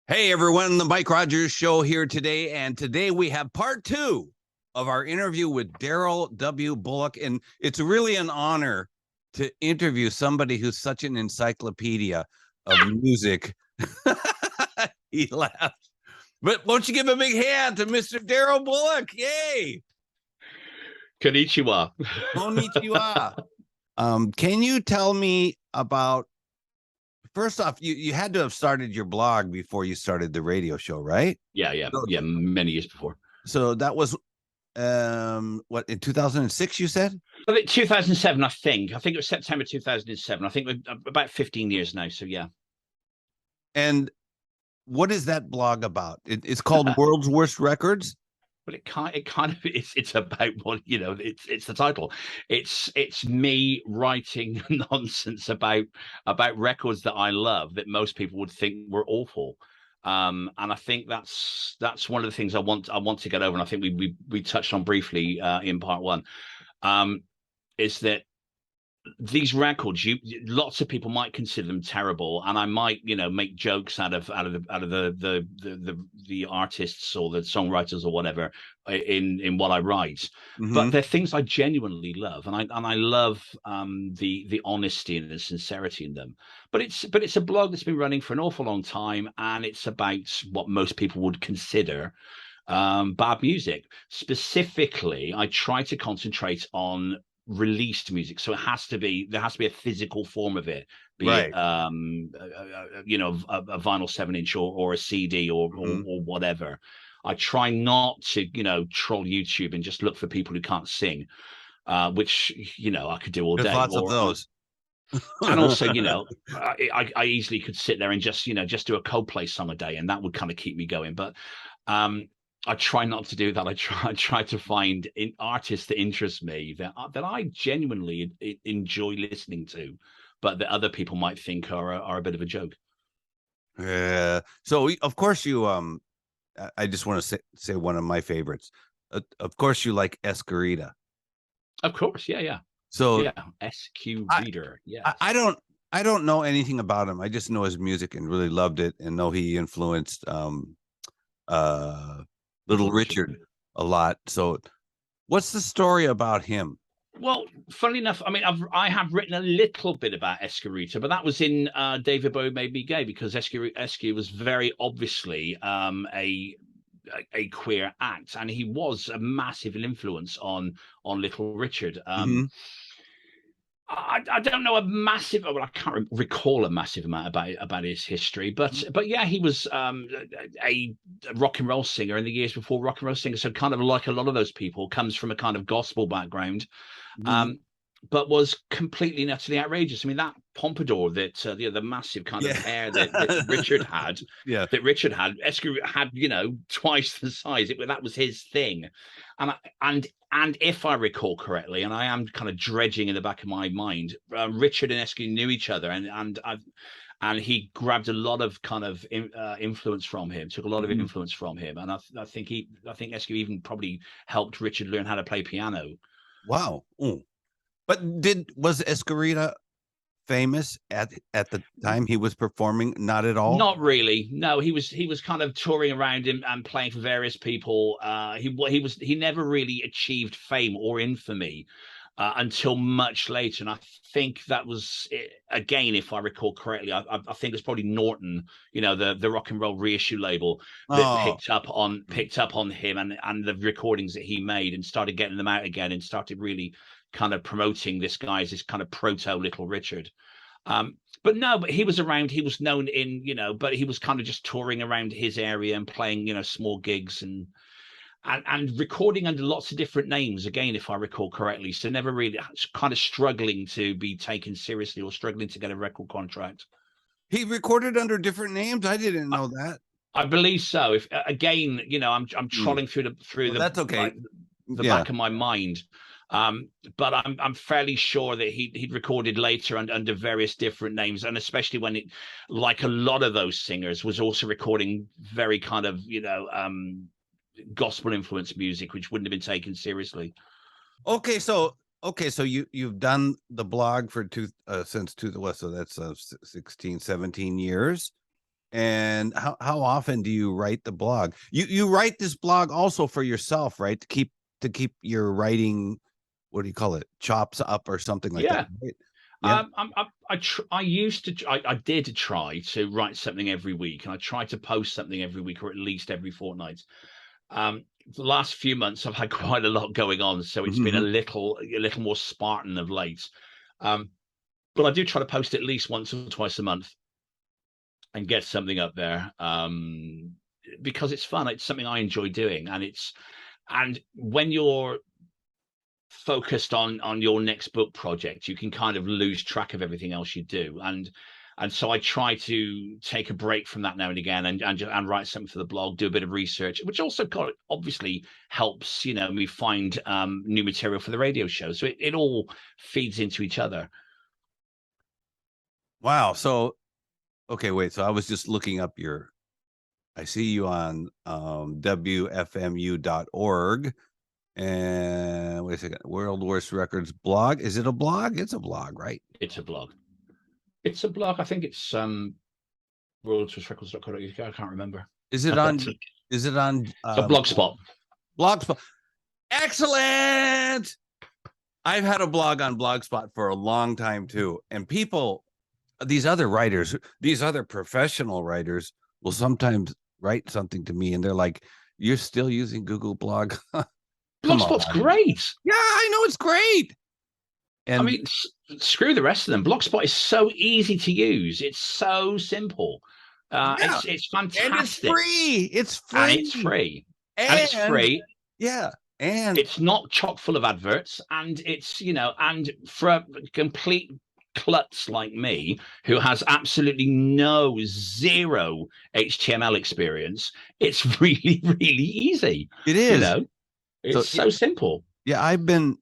Hey everyone, the Mike Rogers Show here today, and today we have part 2 of our interview with Daryl W. Bullock, and it's really an honor to interview somebody who's such an encyclopedia of music. He laughed. But won't you give a big hand to Mr. Daryl Bullock? Yay! Konnichiwa. Konnichiwa. Can you tell me about, first off, you had to have started your blog before you started the radio show, right? Yeah, many years before. So that was what, in 2006 you said? 2007, I think it was September 2007. I think we're about 15 years now, so yeah. And what is that blog about? It's called World's Worst Records. But it kind of it's about what, it's the title. It's me writing nonsense about records that I love that most people would think were awful. And I think that's one of the things I want to get over. And I think we touched on briefly in part 1. Is that these records, lots of people might consider them terrible, and I might make jokes out of the artists or the songwriters or whatever in what I write. Mm-hmm. But they're things I genuinely love, and I love the honesty and the sincerity in them. But it's a blog that's been running for an awful long time, and it's about what most people would consider bad music. Specifically, I try to concentrate on released music, so there has to be a physical form of it, be right. It a vinyl 7-inch or a CD or whatever. I try not to troll YouTube and just look for people who can't sing, which I could do all day. There's lots of those. And also, I easily could sit there and just do a Coldplay song a day, and that would kind of keep me going. But I try not to do that. I try to find artists that interest me, that I genuinely enjoy listening to, but that other people might think are a bit of a joke. Yeah. So of course you I just want to say one of my favorites. Of course you like Escarita. Of course, yeah. So yeah, SQ Reader. Yeah. I don't know anything about him. I just know his music and really loved it, and know he influenced Little Richard a lot. So what's the story about him? Well, funnily enough, I mean, I have written a little bit about Escarita, but that was in David Bowie Made Me Gay, because Escu was very obviously a queer act, and he was a massive influence on Little Richard. I don't know a massive. Well, I can't recall a massive amount about his history, but yeah, he was a rock and roll singer in the years before rock and roll singer. So kind of like a lot of those people, comes from a kind of gospel background, but was completely and utterly outrageous. I mean, that pompadour that the massive kind of hair that Richard had, Escu had twice the size. That was his thing, and if I recall correctly, and I am kind of dredging in the back of my mind, Richard and Escu knew each other, and he grabbed a lot of kind of influence from him, took a lot of influence from him, and I think Escu even probably helped Richard learn how to play piano. Wow. Ooh. But was Escarita famous at the time he was performing? Not at all. Not really. No, he was kind of touring around and playing for various people. He never really achieved fame or infamy until much later. And I think that was again, if I recall correctly, I think it's probably Norton, the rock and roll reissue label, that picked up on him and the recordings that he made, and started getting them out again, and started really kind of promoting this guy as this kind of proto Little Richard. But he was around. He was known in, but he was kind of just touring around his area and playing, small gigs and recording under lots of different names, again, if I recall correctly. So never really kind of struggling to be taken seriously or struggling to get a record contract. He recorded under different names? I didn't know that. I believe so. If again, I'm trolling through the that's okay. The back of my mind. But I'm fairly sure that he'd recorded later under various different names, and especially when it, like a lot of those singers, was also recording very kind of gospel influenced music, which wouldn't have been taken seriously. Okay, so you've done the blog for since so that's 16, 17 years. And how often do you write the blog? You write this blog also for yourself, right? To keep your writing, what do you call it, chops up or something like that, right? Yeah. I did try to write something every week, and I tried to post something every week or at least every fortnight. The last few months I've had quite a lot going on, so it's been a little more Spartan of late. But I do try to post at least once or twice a month and get something up there, because it's fun. It's something I enjoy doing, and when you're focused on your next book project, you can kind of lose track of everything else you do, and so I try to take a break from that now and again, and write something for the blog, do a bit of research, which also obviously helps, me find new material for the radio show. So it all feeds into each other. Wow. So okay, wait, so I was just looking up I see you on wfmu.org. And wait a second, World Worst Records blog. Is it a blog? It's a blog, right? It's a blog. It's a blog. I think it's worldworstrecords.co.uk. I can't remember. Is it on Blogspot? Blogspot. Excellent. I've had a blog on Blogspot for a long time too. And people, these other writers, these other professional writers will sometimes write something to me and they're like, "You're still using Google Blog?" Blogspot's great. Yeah, I know it's great. And I mean, screw the rest of them. Blogspot is so easy to use. It's so simple. It's fantastic. And it's free. It's free. And it's free. And it's free. Yeah. And it's not chock full of adverts. And it's, and for a complete klutz like me, who has absolutely zero HTML experience, it's really, really easy. It is. It's so simple. Yeah, I've been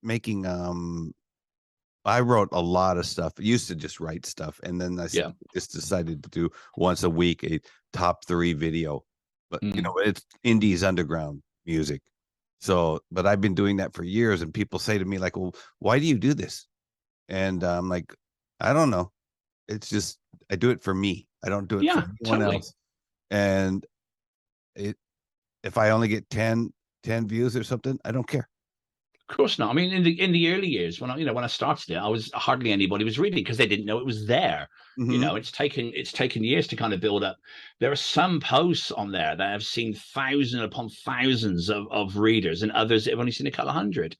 making I wrote a lot of stuff. I used to just write stuff, and then I just decided to do once a week a top 3 video. But it's indies underground music. So, but I've been doing that for years, and people say to me like, "Well, why do you do this?" And I'm like, I don't know. It's just I do it for me. I don't do it for anyone else. And if I only get 10 views or something, I don't care. Of course not. I mean, in the early years when I started it, I was hardly anybody was reading because they didn't know it was there. It's taken years to kind of build up. There are some posts on there that have seen thousands upon thousands of readers, and others that have only seen a couple of hundred.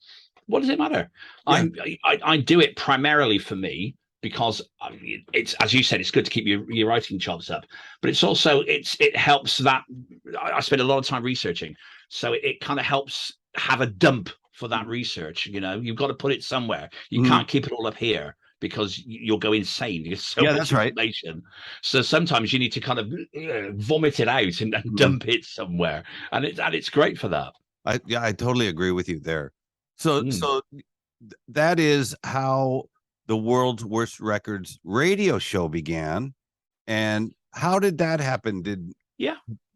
What does it matter? Yeah. I do it primarily for me, because it's, as you said, it's good to keep your writing chops up, but it's also it helps that I spend a lot of time researching, so it kind of helps have a dump for that research. You've got to put it somewhere. You can't keep it all up here because you'll go insane. There's so much information. Right. So sometimes you need to kind of vomit it out and dump it somewhere, and it's great for that. I totally agree with you there. So that is how the World's Worst Records radio show began. And how did that happen? Did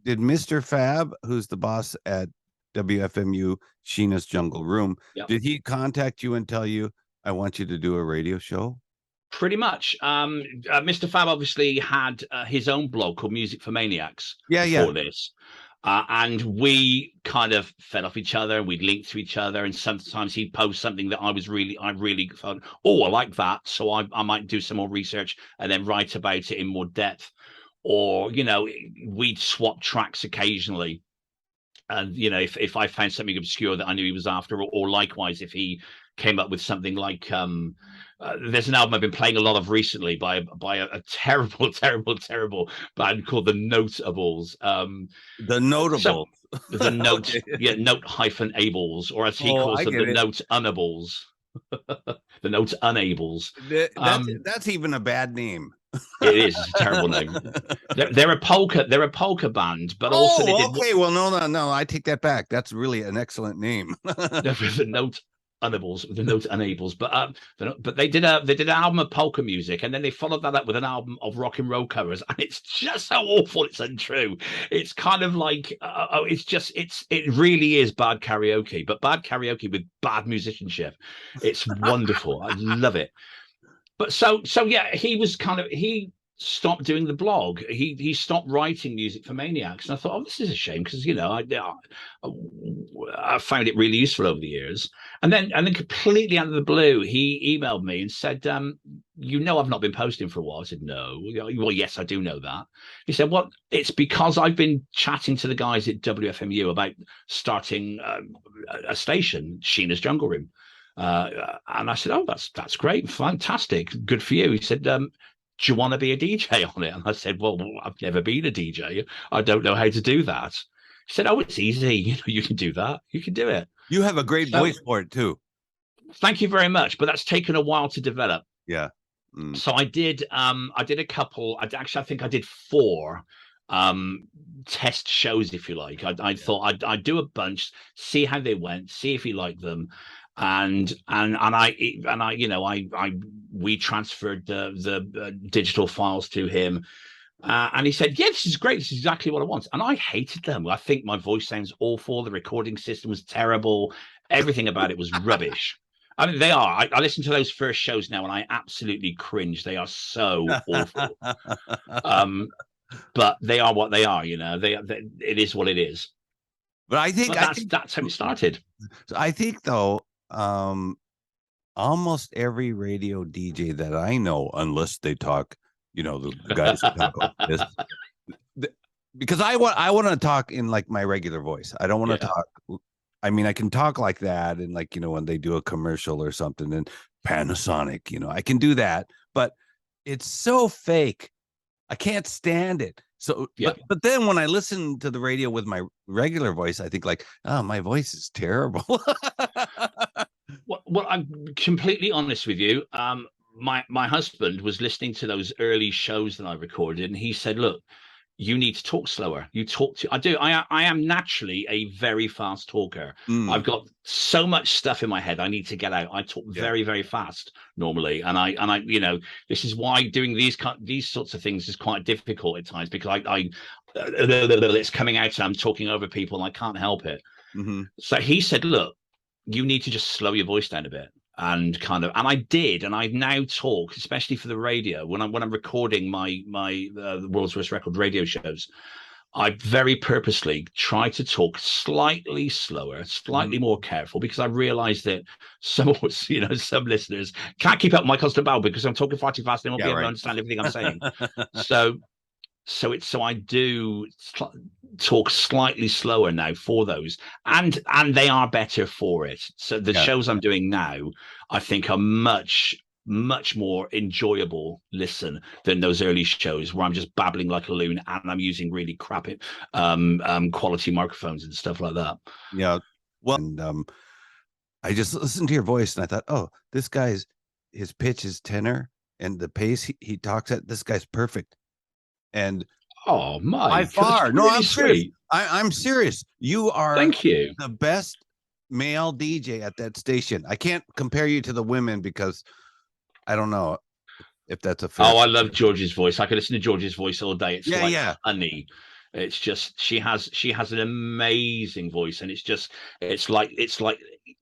Mr. Fab, who's the boss at WFMU Sheena's Jungle Room, did he contact you and tell you, "I want you to do a radio show"? Pretty much. Mr. Fab obviously had his own blog called Music for Maniacs before this. And we kind of fed off each other. We'd link to each other, and sometimes he'd post something that I really thought, "Oh, I like that," so I might do some more research and then write about it in more depth. Or we'd swap tracks occasionally, and if I found something obscure that I knew he was after, or likewise if he came up with something like there's an album I've been playing a lot of recently by a terrible band called the Notables. The Notables. The Note, Note-Ables, or as he calls them, the Note-Unables. The Note-Unables. That's even a bad name. It is a terrible name. They're a polka band, but also well, no, I take that back. That's really an excellent name. The Note-Unables, but they did an album of polka music, and then they followed that up with an album of rock and roll covers, and it's just so awful it's untrue. It's kind of like it really is bad karaoke, but bad karaoke with bad musicianship. It's wonderful. I love it. But so yeah, he was he stopped doing the blog. He stopped writing music for Maniacs, and I thought, oh, this is a shame, because I found it really useful over the years. And then completely out of the blue, he emailed me and said, I've not been posting for a while. I said, no. Well, yes, I do know that. He said, well, it's because I've been chatting to the guys at WFMU about starting a station, Sheena's Jungle Room. And I said, oh, that's great, fantastic, good for you. He said, do you want to be a DJ on it? And I said, well, I've never been a DJ. I don't know how to do that. He said, oh, it's easy. You can do that. You can do it. You have a great voice for it too. Thank you very much. But that's taken a while to develop. Yeah. So I did a couple. I think I did 4 test shows, if you like. I thought I'd do a bunch, see how they went, see if he liked them. We transferred the digital files to him, and he said, yeah, this is great, this is exactly what I want. And I hated them. I think my voice sounds awful, the recording system was terrible, everything about it was rubbish. I mean, they are. I listen to those first shows now and I absolutely cringe. They are so awful. But they are what they are, it is what it is. But I think that's how it started. I think though, almost every radio DJ that I know, unless they talk, the guys that talk like this, because I want to talk in like my regular voice. I don't want to talk. I mean, I can talk like that, and like when they do a commercial or something, and Panasonic, I can do that, but it's so fake. I can't stand it. So, but then when I listen to the radio with my regular voice, I think like, oh, my voice is terrible. Well, I'm completely honest with you. My husband was listening to those early shows that I recorded, and he said, look, you need to talk slower. I am naturally a very fast talker. I've got so much stuff in my head I need to get out. I talk very, very fast normally, and I this is why doing these sorts of things is quite difficult at times, because it's coming out and I'm talking over people and I can't help it. So he said, look, you need to just slow your voice down a bit. And I did, and I now talk, especially for the radio, when I'm recording my the World's Worst Record radio shows, I very purposely try to talk slightly slower, slightly more careful, because I realize that some listeners can't keep up with my constant babble because I'm talking far too fast and they won't be able to understand everything I'm saying. So I do talk slightly slower now for those, and they are better for it. So the shows I'm doing now, I think, are much more enjoyable listen than those early shows where I'm just babbling like a loon and I'm using really crappy quality microphones and stuff like that. Yeah. Well, and I just listened to your voice and I thought, oh, this guy's, his pitch is tenor and the pace he talks at, this guy's perfect. And oh my, by far, no, really I'm serious. I'm serious. You are the best male DJ at that station. I can't compare you to the women because I don't know if that's a fair. Oh, I love George's voice. I could listen to George's voice all day. It's honey. It's just she has an amazing voice, and it's like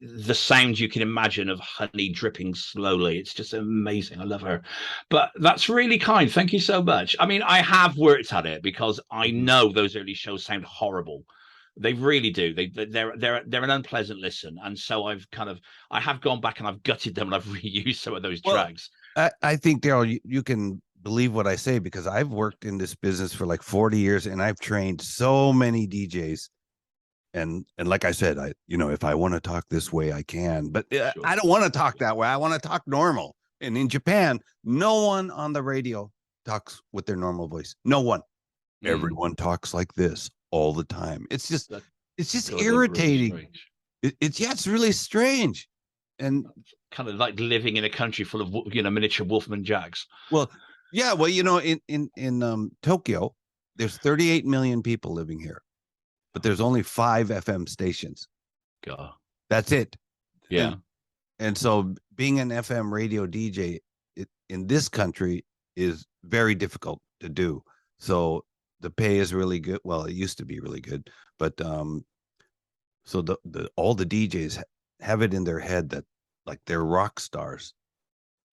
the sound you can imagine of honey dripping slowly. It's just amazing. I love her. But that's really kind. Thank you so much. I mean, I have worked at it because I know those early shows sound horrible. They really do. They're an unpleasant listen, and so I have gone back and I've gutted them and I've reused some of those tracks. I think, Daryl, you can believe what I say because I've worked in this business for like 40 years and I've trained so many DJs. And like I said, if I want to talk this way, I can, but sure. I don't want to talk that way. I want to talk normal. And in Japan, no one on the radio talks with their normal voice. No one. Everyone talks like this all the time. It's just irritating. Really it's really strange. And kind of like living in a country full of miniature Wolfman Jacks. Well, yeah. Well, in Tokyo, there's 38 million people living here, but there's only 5 FM stations. God, that's it. Yeah. And so being an FM radio DJ in this country is very difficult to do. So the pay is really good. Well, it used to be really good, but so all the DJs have it in their head that like they're rock stars,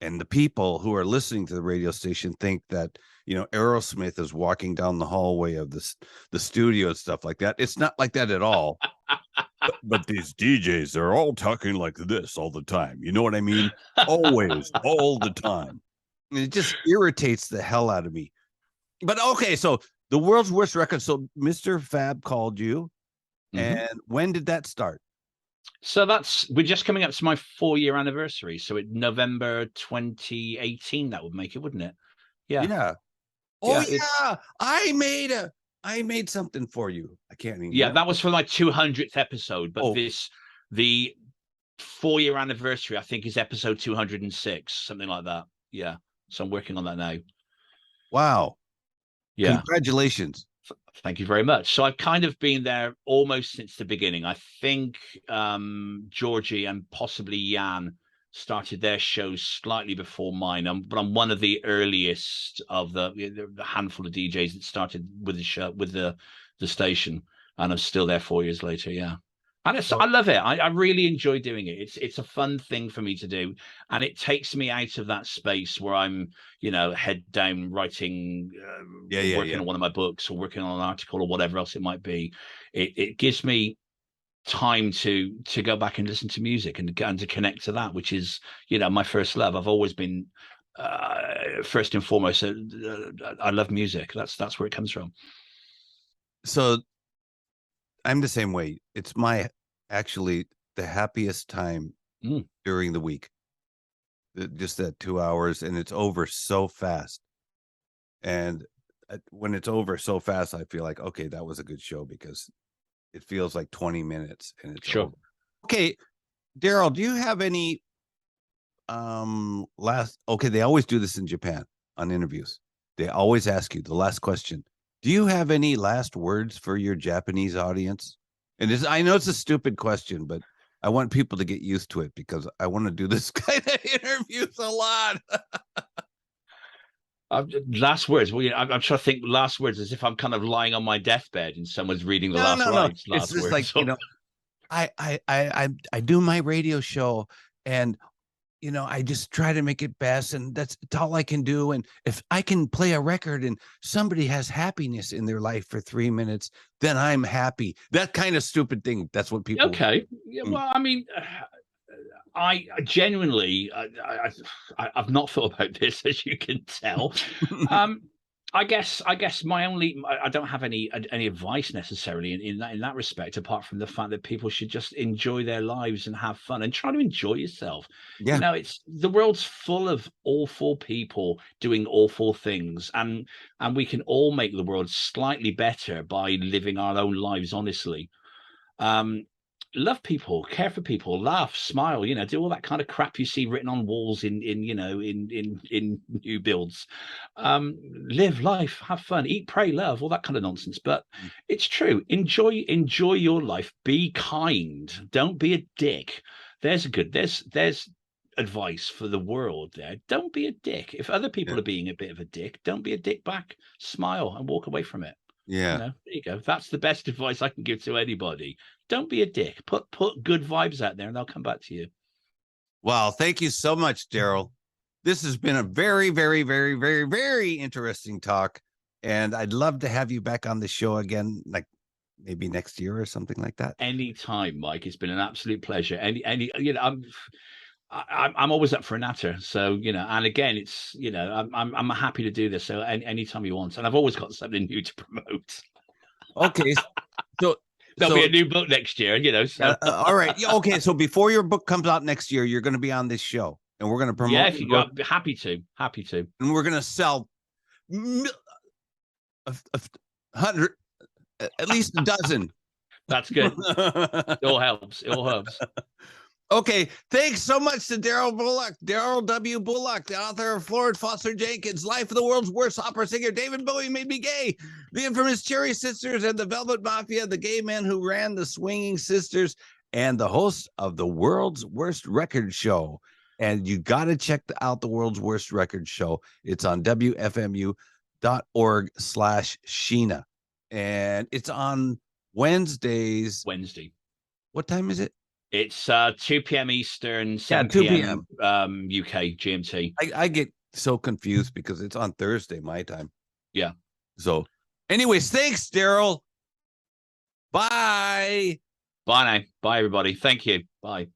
And the people who are listening to the radio station think that, Aerosmith is walking down the hallway of the studio and stuff like that. It's not like that at all. But these DJs, they're all talking like this all the time. You know what I mean? Always, all the time. And it just irritates the hell out of me. But okay, so the world's worst record. So Mr. Fab called you. And when did that start? So we're just coming up to my 4-year anniversary. So in November 2018, that would make it, wouldn't it? Yeah. Yeah. Oh yeah. I made something for you. I can't even. Yeah, that was for my 200th episode. But the 4-year anniversary, I think, is episode 206, something like that. Yeah. So I'm working on that now. Wow. Yeah. Congratulations. Thank you very much. So I've kind of been there almost since the beginning. I think Georgie and possibly Jan started their shows slightly before mine. But I'm one of the earliest of the handful of DJs that started with the show, with the station, and I'm still there 4 years later. Yeah. And I love it. I really enjoy doing it. It's a fun thing for me to do, and it takes me out of that space where I'm, head down writing, working on one of my books or working on an article or whatever else it might be. It gives me time to go back and listen to music and to connect to that, which is, my first love. I've always been first and foremost. I love music. That's where it comes from. So I'm the same way. It's actually the happiest time during the week. Just that 2 hours, and it's over so fast. And when it's over so fast, I feel like, okay, that was a good show, because it feels like 20 minutes and it's sure. Over. Okay, Daryl, do you have any they always do this in Japan on interviews. They always ask you the last question. Do you have any last words for your Japanese audience? And I know it's a stupid question, but I want people to get used to it, because I want to do this kind of interviews a lot. Last words. Well, I'm trying to think. Last words as if I'm kind of lying on my deathbed and someone's reading the last words. No. It's just words. Like, I do my radio show, and I just try to make it best, and that's all I can do. And if I can play a record and somebody has happiness in their life for 3 minutes, then I'm happy. That kind of stupid thing. That's what people. Okay. Yeah, well, I mean, I genuinely, I've not thought about this, as you can tell. I guess my only, I don't have any advice necessarily in that respect, apart from the fact that people should just enjoy their lives and have fun and try to enjoy yourself. Yeah. It's the world's full of awful people doing awful things, and we can all make the world slightly better by living our own lives honestly. Love people, care for people, laugh, smile, do all that kind of crap you see written on walls in new builds. Live life, have fun, eat, pray, love, all that kind of nonsense. But it's true. Enjoy your life. Be kind. Don't be a dick. There's advice for the world there. Don't be a dick. If other people are being a bit of a dick, don't be a dick back. Smile and walk away from it. Yeah. There you go. That's the best advice I can give to anybody. Don't be a dick. Put good vibes out there, and they'll come back to you. Wow. Thank you so much, Daryl. This has been a very, very, very, very, very interesting talk. And I'd love to have you back on the show again, like maybe next year or something like that. Anytime, Mike. It's been an absolute pleasure. I'm always up for a natter. So, and again, it's, I'm happy to do this. So anytime you want. And I've always got something new to promote. Okay. So there'll be a new book next year, So. All right. Okay. So before your book comes out next year, you're going to be on this show, and we're going to promote. Yeah, if you got, happy to. And we're going to sell 100, at least a dozen. That's good. It all helps. Okay, thanks so much to Daryl W. Bullock, the author of Floyd Foster Jenkins' Life of the World's Worst Opera Singer, David Bowie Made Me Gay, the infamous Cherry Sisters and the Velvet Mafia, the gay man who ran the Swinging Sisters, and the host of the World's Worst Record Show. And you got to check out the World's Worst Record Show. It's on WFMU.org/Sheena. And it's on Wednesdays. Wednesday. What time is it? It's 2 p.m. Eastern, 7 2 p.m. UK GMT. I get so confused because it's on Thursday, my time. Yeah. So anyways, thanks, Daryl. Bye. Bye now. Bye, everybody. Thank you. Bye.